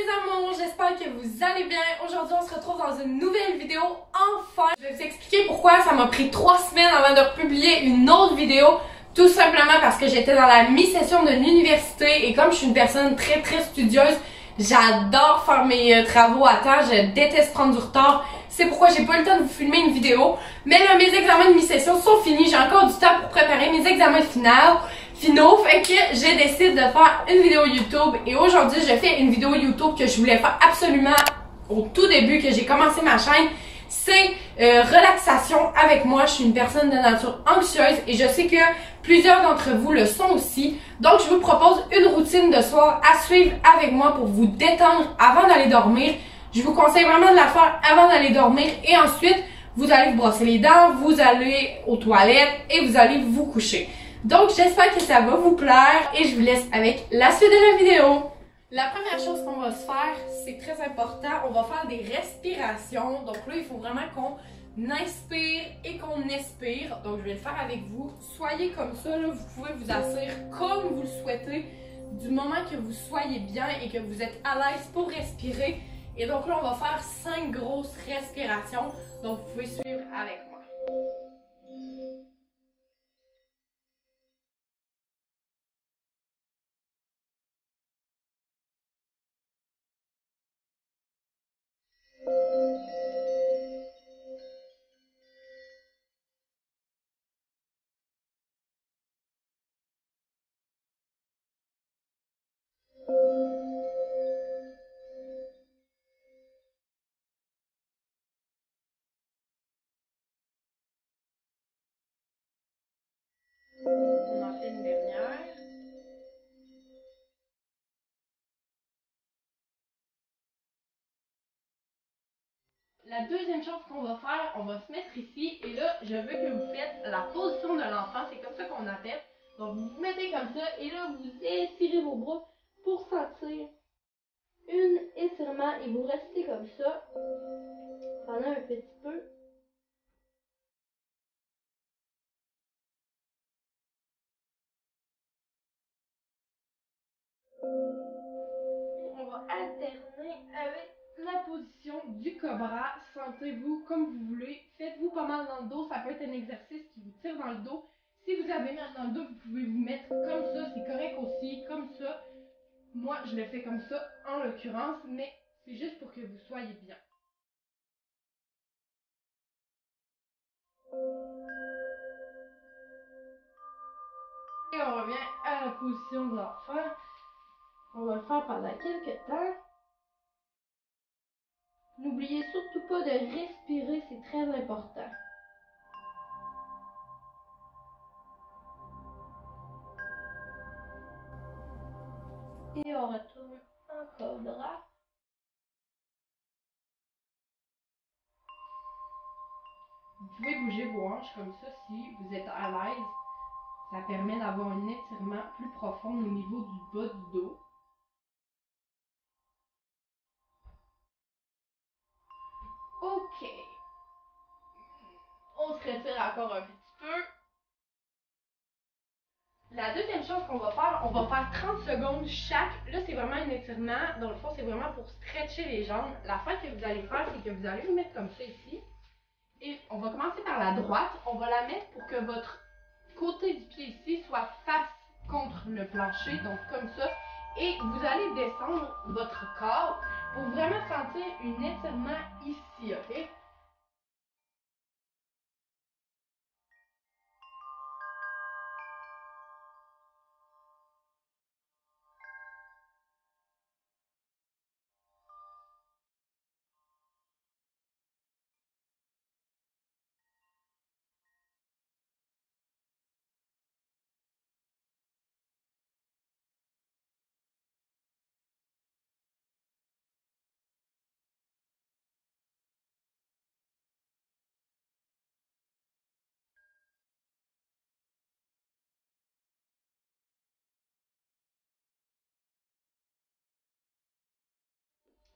mes amours, j'espère que vous allez bien. Aujourd'hui, on se retrouve dans une nouvelle vidéo, enfin. Je vais vous expliquer pourquoi ça m'a pris 3 semaines avant de republier une autre vidéo. Tout simplement parce que j'étais dans la mi-session de l'université et comme je suis une personne très studieuse, j'adore faire mes travaux à temps, je déteste prendre du retard. C'est pourquoi j'ai pas eu le temps de vous filmer une vidéo. Mais là, mes examens de mi-session sont finis, j'ai encore du temps pour préparer mes examens finaux, fait que j'ai décidé de faire une vidéo YouTube et aujourd'hui je fais une vidéo YouTube que je voulais faire absolument au tout début que j'ai commencé ma chaîne. C'est relaxation avec moi. Je suis une personne de nature anxieuse et je sais que plusieurs d'entre vous le sont aussi. Donc je vous propose une routine de soir à suivre avec moi pour vous détendre avant d'aller dormir. Je vous conseille vraiment de la faire avant d'aller dormir et ensuite vous allez vous brosser les dents, vous allez aux toilettes et vous allez vous coucher. Donc j'espère que ça va vous plaire et je vous laisse avec la suite de la vidéo. La première chose qu'on va se faire, c'est très important, on va faire des respirations. Donc là, il faut vraiment qu'on inspire et qu'on expire. Donc je vais le faire avec vous. Soyez comme ça, là, vous pouvez vous asseoir comme vous le souhaitez du moment que vous soyez bien et que vous êtes à l'aise pour respirer. Et donc là, on va faire 5 grosses respirations. Donc vous pouvez suivre avec moi. On en fait une dernière. La deuxième chose qu'on va faire, on va se mettre ici et là, je veux que vous faites la position de l'enfant, c'est comme ça qu'on appelle. Donc vous vous mettez comme ça et là, vous étirez vos bras pour sentir un étirement et vous restez comme ça pendant un petit peu. On va alterner avec la position du cobra. Sentez-vous comme vous voulez. Faites-vous pas mal dans le dos. Ça peut être un exercice qui vous tire dans le dos. Si vous avez mal dans le dos, vous pouvez vous mettre comme ça. C'est correct aussi, comme ça. Moi, je le fais comme ça en l'occurrence, mais c'est juste pour que vous soyez bien. Et on revient à la position de l'enfant. On va le faire pendant quelques temps. N'oubliez surtout pas de respirer, c'est très important. Et on retourne en cobra. Vous pouvez bouger vos hanches comme ça si vous êtes à l'aise. Ça permet d'avoir un étirement plus profond au niveau du bas du dos. Ok. On se retire encore un petit peu. La deuxième chose qu'on va faire, on va faire 30 secondes chaque. Là, c'est vraiment un étirement. Dans le fond, c'est vraiment pour stretcher les jambes. La fin que vous allez faire, c'est que vous allez vous mettre comme ça ici. Et on va commencer par la droite. On va la mettre pour que votre côté du pied ici soit face contre le plancher, donc comme ça. Et vous allez descendre votre corps pour vraiment sentir un étirement ici, ok?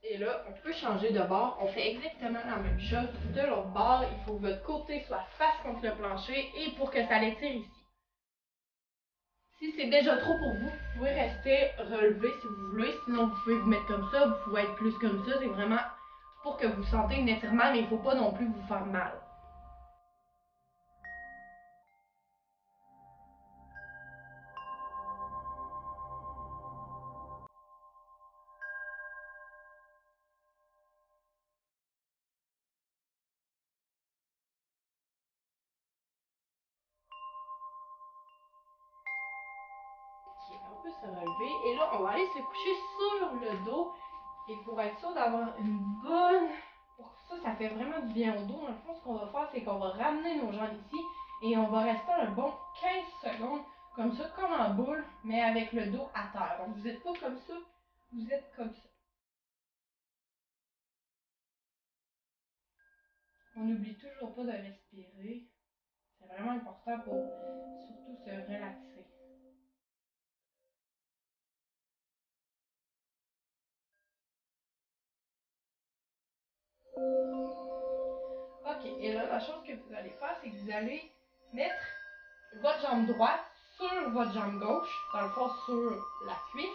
Et là, on peut changer de bord. On fait exactement la même chose de l'autre bord. Il faut que votre côté soit face contre le plancher et pour que ça l'étire ici. Si c'est déjà trop pour vous, vous pouvez rester relevé si vous voulez. Sinon, vous pouvez vous mettre comme ça, vous pouvez être plus comme ça. C'est vraiment pour que vous sentez un étirement, mais il ne faut pas non plus vous faire mal. Ok, on peut se relever. Et là, on va aller se coucher sur le dos. Et pour être sûr d'avoir une bonne... Pour ça, ça fait vraiment du bien au dos. Dans le fond, ce qu'on va faire, c'est qu'on va ramener nos jambes ici et on va rester un bon 15 secondes, comme ça, comme en boule, mais avec le dos à terre. Donc, vous n'êtes pas comme ça, vous êtes comme ça. On n'oublie toujours pas de respirer. C'est vraiment important pour surtout se relaxer. Ok, et là, la chose que vous allez faire, c'est que vous allez mettre votre jambe droite sur votre jambe gauche, dans le fond sur la cuisse,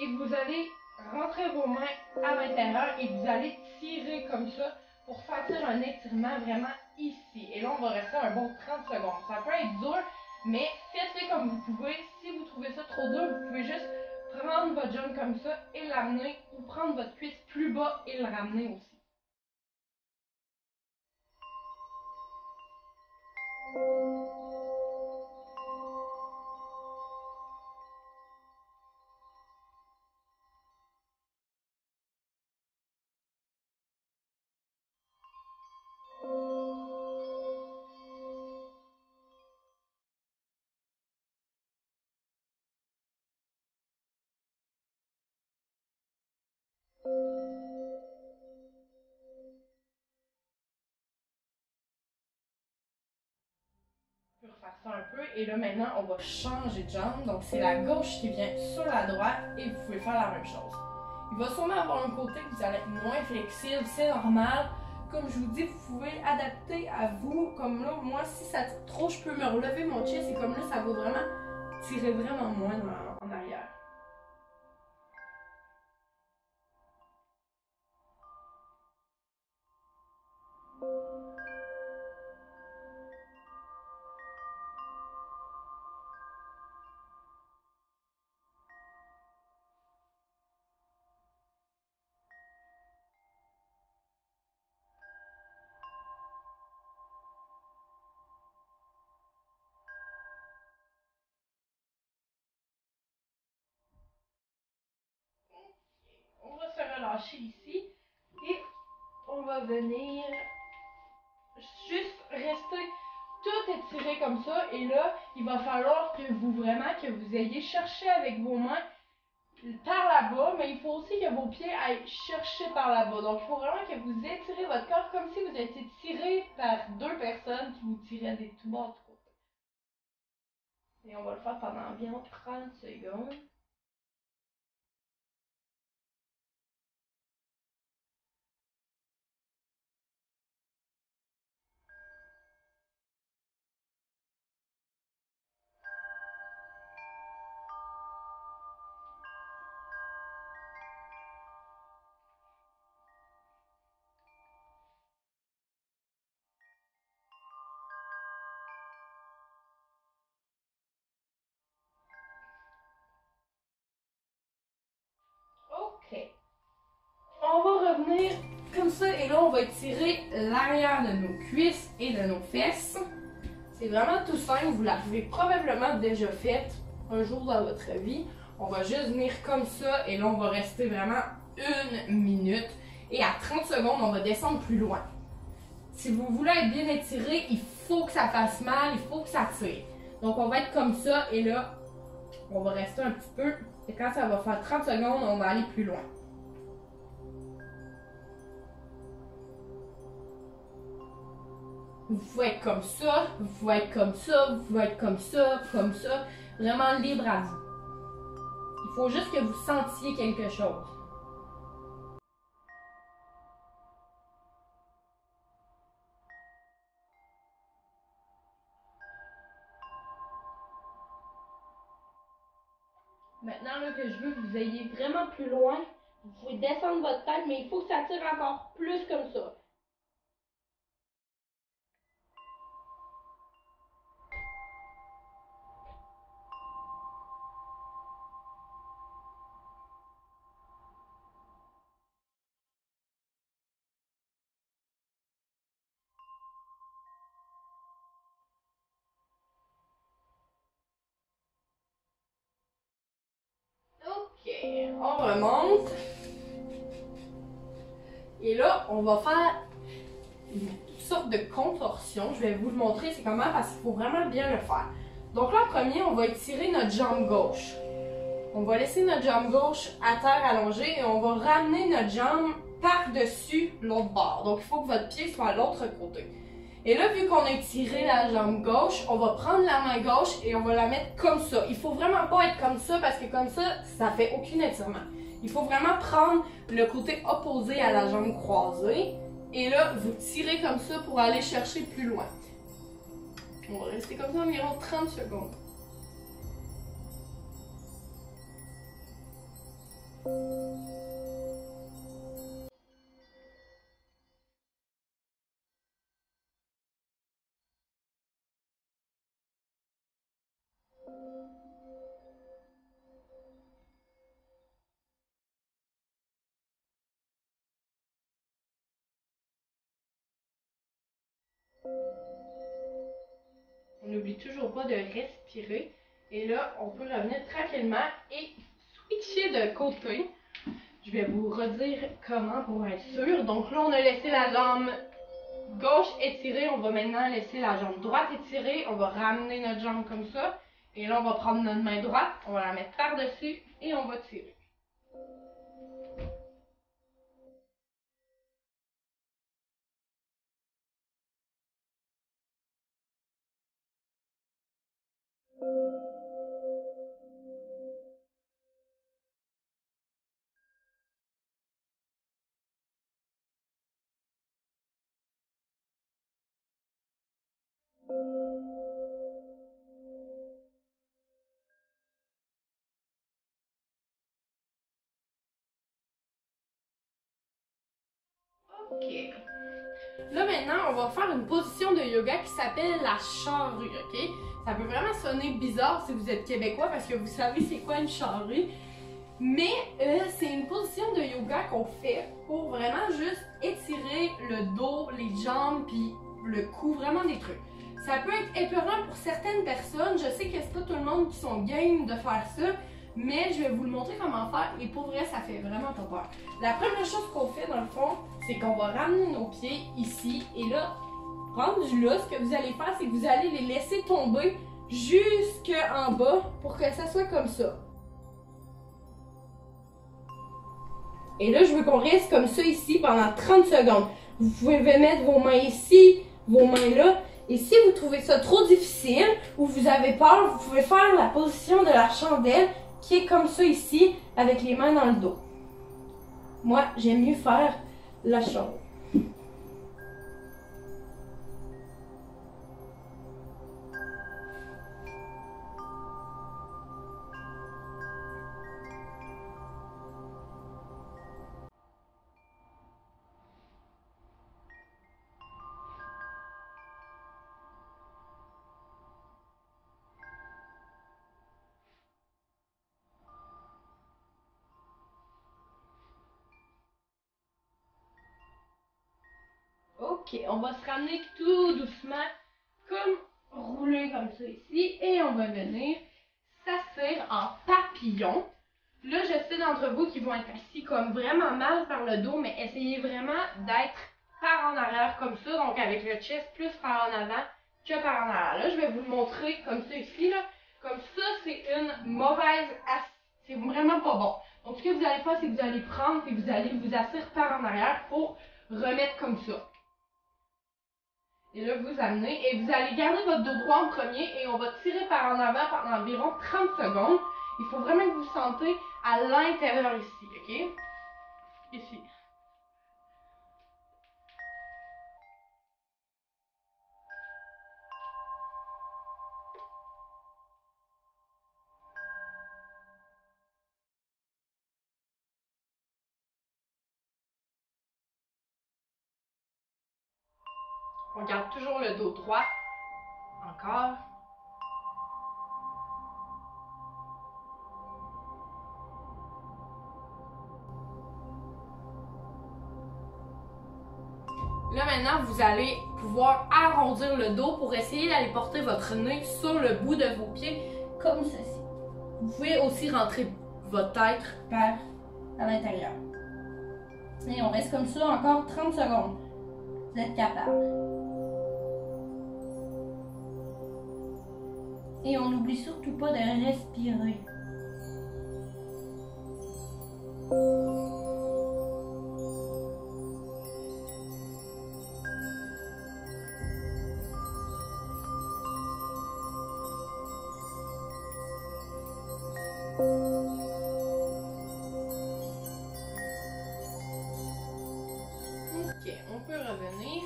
et vous allez rentrer vos mains à l'intérieur et vous allez tirer comme ça pour sentir un étirement vraiment ici. Et là, on va rester un bon 30 secondes. Ça peut être dur, mais faites-le comme vous pouvez. Si vous trouvez ça trop dur, vous pouvez juste prendre votre jambe comme ça et l'amener, ou prendre votre cuisse plus bas et le ramener aussi. On peut refaire ça un peu. Et là, maintenant, on va changer de jambe. Donc, c'est la gauche qui vient sur la droite et vous pouvez faire la même chose. Il va sûrement avoir un côté que vous allez être moins flexible, c'est normal. Comme je vous dis, vous pouvez adapter à vous. Comme là, moi, si ça tire trop, je peux me relever mon chest et comme là, ça va vraiment tirer vraiment moins en arrière. On va se relâcher ici et on va venir juste rester tout étiré comme ça. Et là, il va falloir que vous vraiment que vous ayez cherché avec vos mains par là-bas, mais il faut aussi que vos pieds aillent chercher par là-bas. Donc, il faut vraiment que vous étirez votre corps comme si vous étiez tiré par deux personnes qui vous tiraient des tout bords du côté. Et on va le faire pendant environ 30 secondes. OK. On va revenir comme ça et là, on va étirer l'arrière de nos cuisses et de nos fesses. C'est vraiment tout simple, vous l'avez probablement déjà fait un jour dans votre vie. On va juste venir comme ça et là, on va rester vraiment 1 minute. Et à 30 secondes, on va descendre plus loin. Si vous voulez être bien étiré, il faut que ça fasse mal, il faut que ça tire. Donc, on va être comme ça et là, on va rester un petit peu. Et quand ça va faire 30 secondes, on va aller plus loin. Vous pouvez être comme ça, vous pouvez être comme ça, vous pouvez être comme ça, vraiment libre à vous. Il faut juste que vous sentiez quelque chose. Maintenant là, que je veux que vous ayez vraiment plus loin, vous pouvez descendre votre tête, mais il faut que ça tire encore plus comme ça. Ok, on remonte. Et là, on va faire toutes sortes de contorsions. Je vais vous le montrer, c'est comment, parce qu'il faut vraiment bien le faire. Donc là, en premier, on va étirer notre jambe gauche. On va laisser notre jambe gauche à terre allongée et on va ramener notre jambe par-dessus l'autre bord. Donc, il faut que votre pied soit à l'autre côté. Et là, vu qu'on a étiré la jambe gauche, on va prendre la main gauche et on va la mettre comme ça. Il faut vraiment pas être comme ça parce que comme ça fait aucun étirement. Il faut vraiment prendre le côté opposé à la jambe croisée. Et là, vous tirez comme ça pour aller chercher plus loin. On va rester comme ça environ 30 secondes. On n'oublie toujours pas de respirer. Et là, on peut revenir tranquillement et switcher de côté. Je vais vous redire comment pour être sûr. Donc là, on a laissé la jambe gauche étirée. On va maintenant laisser la jambe droite étirée. On va ramener notre jambe comme ça. Et là, on va prendre notre main droite. On va la mettre par-dessus et on va tirer. Ok. Là maintenant, on va faire une position de yoga qui s'appelle la charrue, ok? Ça peut vraiment sonner bizarre si vous êtes québécois parce que vous savez c'est quoi une charrue. Mais c'est une position de yoga qu'on fait pour vraiment juste étirer le dos, les jambes, puis le cou, vraiment des trucs. Ça peut être épeurant pour certaines personnes. Je sais que c'est pas tout le monde qui sont game de faire ça, mais je vais vous le montrer comment faire et pour vrai, ça fait vraiment pas peur. La première chose qu'on fait dans le fond, c'est qu'on va ramener nos pieds ici et là, rendu là, ce que vous allez faire, c'est que vous allez les laisser tomber jusqu'en bas pour que ça soit comme ça. Et là, je veux qu'on reste comme ça ici pendant 30 secondes. Vous pouvez mettre vos mains ici, vos mains là. Et si vous trouvez ça trop difficile ou vous avez peur, vous pouvez faire la position de la chandelle qui est comme ça ici, avec les mains dans le dos. Moi, j'aime mieux faire la chandelle. Ok, on va se ramener tout doucement, comme rouler comme ça ici, et on va venir s'asseoir en papillon. Là, je sais d'entre vous qui vont être assis comme vraiment mal par le dos, mais essayez vraiment d'être par en arrière comme ça, donc avec le chest plus par en avant que par en arrière. Là, je vais vous le montrer comme ça ici, là. Comme ça, c'est une mauvaise assise. C'est vraiment pas bon. Donc, ce que vous allez faire, c'est que vous allez prendre et vous allez vous asseoir par en arrière pour remettre comme ça. Et là, vous amenez et vous allez garder votre dos droit en premier et on va tirer par en avant pendant environ 30 secondes. Il faut vraiment que vous sentez à l'intérieur ici, ok? Ici. On garde toujours le dos droit. Encore. Là maintenant, vous allez pouvoir arrondir le dos pour essayer d'aller porter votre nez sur le bout de vos pieds, comme ceci. Vous pouvez aussi rentrer votre tête par à l'intérieur. Et on reste comme ça encore 30 secondes. Vous êtes capable. Et on n'oublie surtout pas de respirer. Ok, on peut revenir.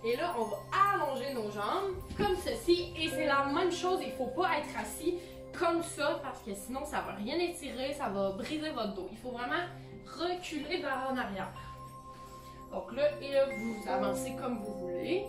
Et là, on va allonger nos jambes comme ceci. Et c'est la même chose, il ne faut pas être assis comme ça parce que sinon, ça ne va rien étirer, ça va briser votre dos. Il faut vraiment reculer vers en arrière. Donc là, et là, vous avancez comme vous voulez.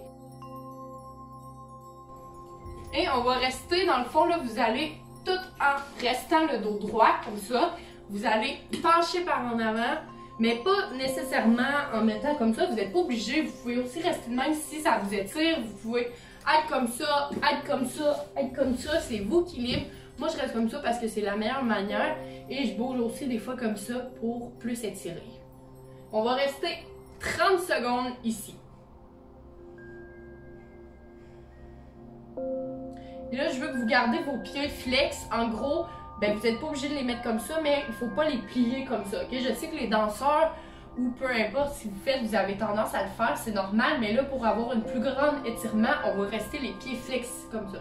Et on va rester, dans le fond, là, vous allez, tout en restant le dos droit, comme ça, vous allez pencher par en avant, mais pas nécessairement en mettant comme ça. Vous n'êtes pas obligé, vous pouvez aussi rester de même si ça vous étire. Vous pouvez être comme ça, être comme ça, être comme ça, c'est vous qui libre. Moi, je reste comme ça parce que c'est la meilleure manière et je bouge aussi des fois comme ça pour plus étirer. On va rester 30 secondes ici. Et là, je veux que vous gardez vos pieds flex. En gros, ben, vous n'êtes pas obligé de les mettre comme ça, mais il ne faut pas les plier comme ça. Okay? Je sais que les danseurs, ou peu importe si vous faites, vous avez tendance à le faire, c'est normal. Mais là, pour avoir une plus grande étirement, on va rester les pieds flex comme ça.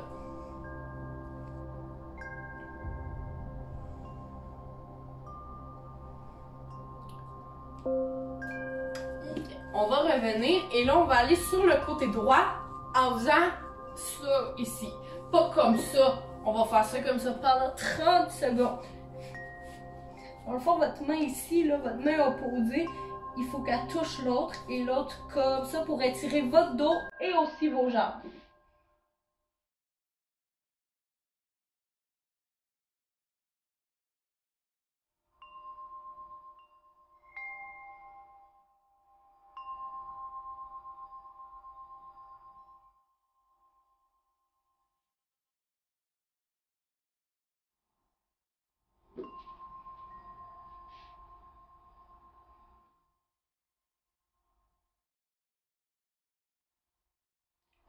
Okay. On va revenir et là, on va aller sur le côté droit en faisant ça ici. Pas comme ça. On va faire ça comme ça pendant 30 secondes. Dans le fond, votre main ici, là, votre main opposée, il faut qu'elle touche l'autre et l'autre comme ça pour étirer votre dos et aussi vos jambes.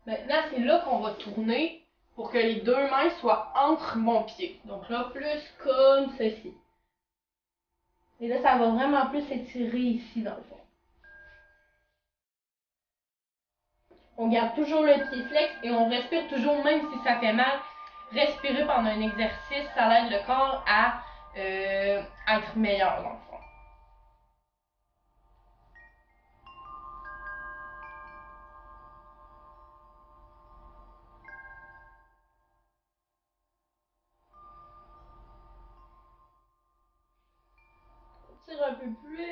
Maintenant, c'est là qu'on va tourner pour que les deux mains soient entre mon pied. Donc là, plus comme ceci. Et là, ça va vraiment plus s'étirer ici dans le fond. On garde toujours le pied flex et on respire toujours même si ça fait mal. Respirer pendant un exercice, ça aide le corps à être meilleur dans le fond. On tire un peu plus.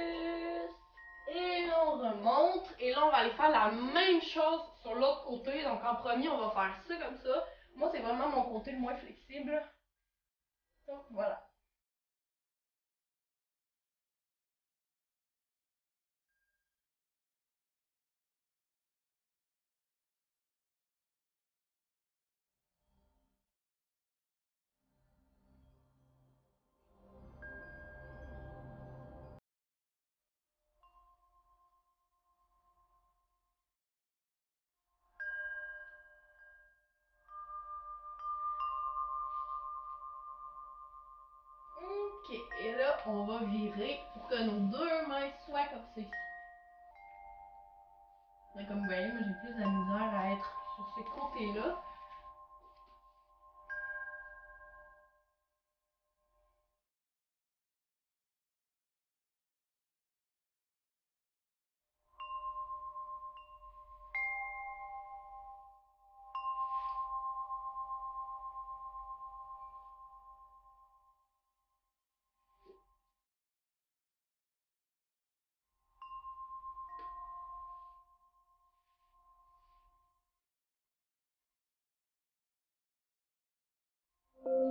Et on remonte. Et là, on va aller faire la même chose sur l'autre côté. Donc en premier, on va faire ça comme ça. Moi, c'est vraiment mon côté le moins flexible. Donc voilà. Ok, et là, on va virer pour que nos deux mains soient comme ceci. Comme vous voyez, moi j'ai plus de la misère à être sur ce côté-là.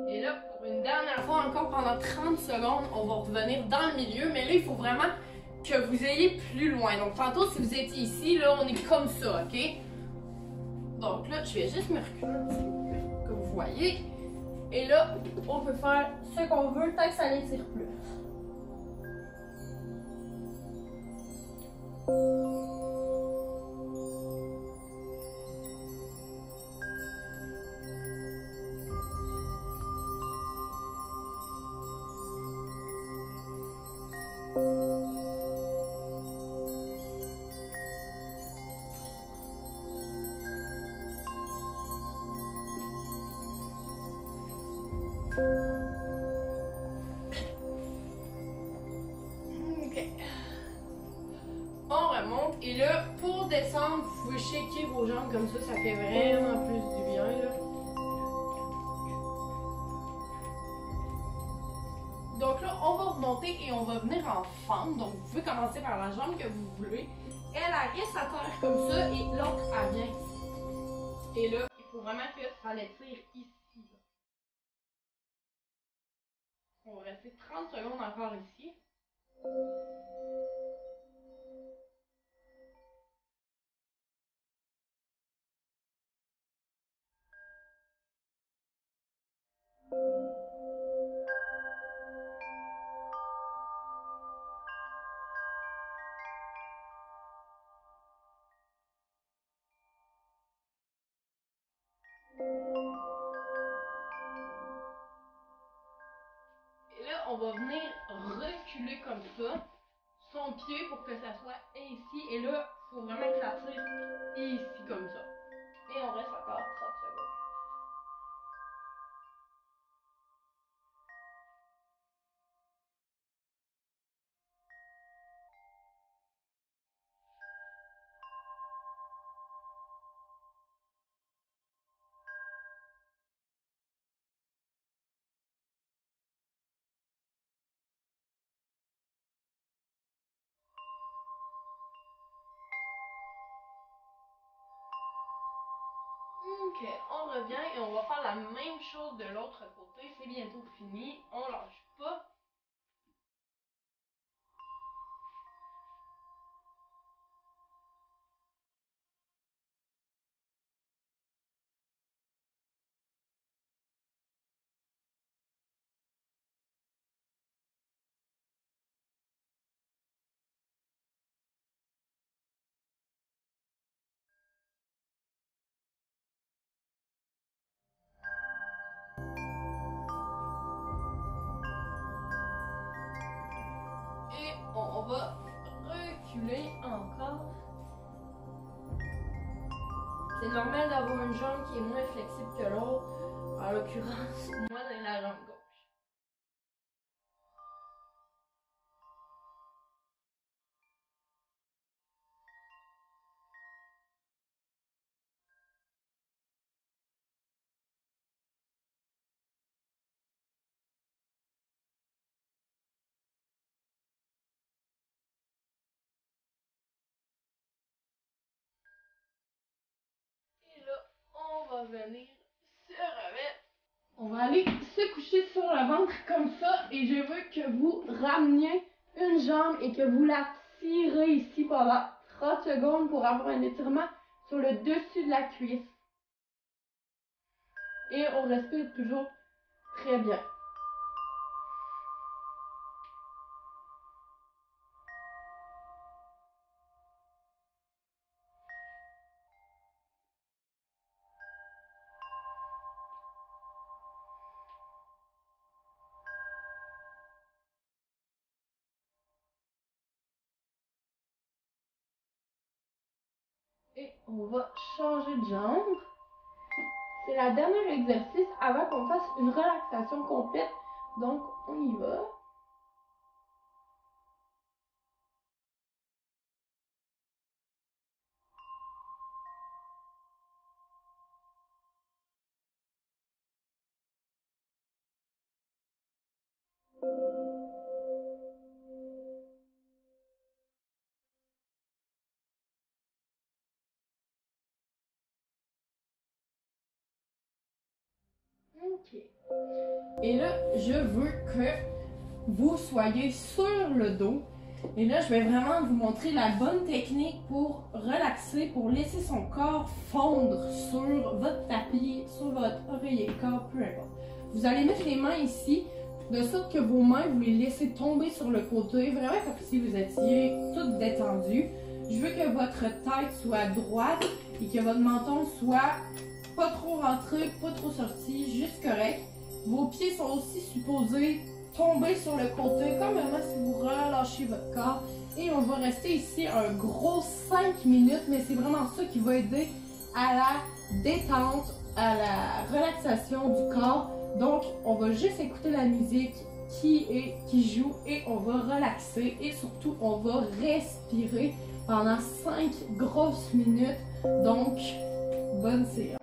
Et là, pour une dernière fois encore pendant 30 secondes, on va revenir dans le milieu. Mais là, il faut vraiment que vous ayez plus loin. Donc tantôt, si vous étiez ici, là, on est comme ça, ok? Donc là, je vais juste me reculer un petit peu, comme vous voyez. Et là, on peut faire ce qu'on veut tant que ça l'étire plus. Ok. On remonte et là, pour descendre, vous pouvez shaker vos jambes comme ça fait vraiment plus du bien là. Donc là, on va remonter et on va venir en fente. Donc vous pouvez commencer par la jambe que vous voulez. Elle reste à terre comme ça et l'autre elle vient ici. Et là, il faut vraiment que ça l'étire ici. On va rester 30 secondes encore ici. Et là, on va venir reculer comme ça, son pied pour que ça soit ici. Et là, il faut vraiment que ça tire ici comme ça. Et on reste encore 30 secondes. Ok, on revient et on va faire la même chose de l'autre côté. C'est bientôt fini. On lâche pas. Et on va reculer encore. C'est normal d'avoir une jambe qui est moins flexible que l'autre. En l'occurrence, moi, c'est la jambe gauche. Et là, on va venir se remettre. On va aller se coucher sur le ventre comme ça et je veux que vous rameniez une jambe et que vous la tirez ici pendant 30 secondes pour avoir un étirement sur le dessus de la cuisse. Et on respire toujours très bien. Et on va changer de jambe. C'est la dernière exercice avant qu'on fasse une relaxation complète. Donc, on y va. Ok. Et là, je veux que vous soyez sur le dos. Et là, je vais vraiment vous montrer la bonne technique pour relaxer, pour laisser son corps fondre sur votre tapis, sur votre oreiller corps, peu importe. Vous allez mettre les mains ici, de sorte que vos mains, vous les laissez tomber sur le côté, vraiment comme si vous étiez toutes détendues. Je veux que votre tête soit droite et que votre menton soit pas trop rentré, pas trop sorti, juste correct. Vos pieds sont aussi supposés tomber sur le côté, comme vraiment si vous relâchez votre corps. Et on va rester ici un gros 5 minutes, mais c'est vraiment ça qui va aider à la détente, à la relaxation du corps. Donc, on va juste écouter la musique qui joue et on va relaxer et surtout, on va respirer pendant 5 grosses minutes. Donc, bonne séance.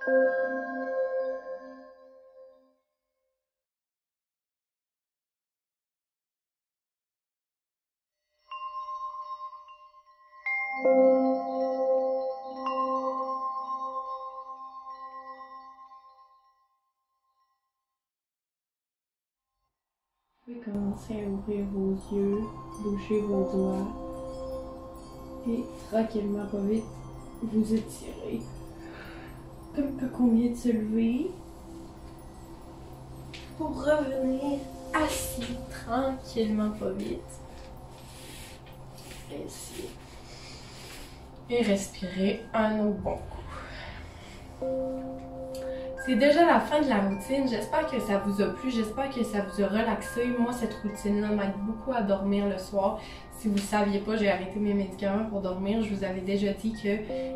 Vous pouvez commencer à ouvrir vos yeux, bouger vos doigts et tranquillement, pas vite, vous étirez. Comme quand on vient de se lever pour revenir assis tranquillement, pas vite. Ici. Et respirer un autre bon coup. C'est déjà la fin de la routine. J'espère que ça vous a plu, j'espère que ça vous a relaxé. Moi, cette routine-là m'aide beaucoup à dormir le soir. Si vous ne saviez pas, j'ai arrêté mes médicaments pour dormir. Je vous avais déjà dit que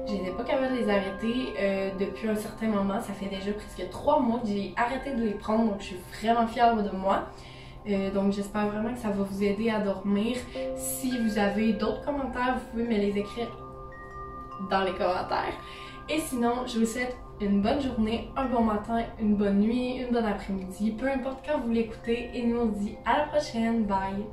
j'étais pas capable de les arrêter depuis un certain moment. Ça fait déjà presque 3 mois que j'ai arrêté de les prendre, donc je suis vraiment fière de moi. Donc j'espère vraiment que ça va vous aider à dormir. Si vous avez d'autres commentaires, vous pouvez me les écrire dans les commentaires. Et sinon, je vous souhaite une bonne journée, un bon matin, une bonne nuit, une bonne après-midi, peu importe quand vous l'écoutez. Et nous on se dit à la prochaine, bye!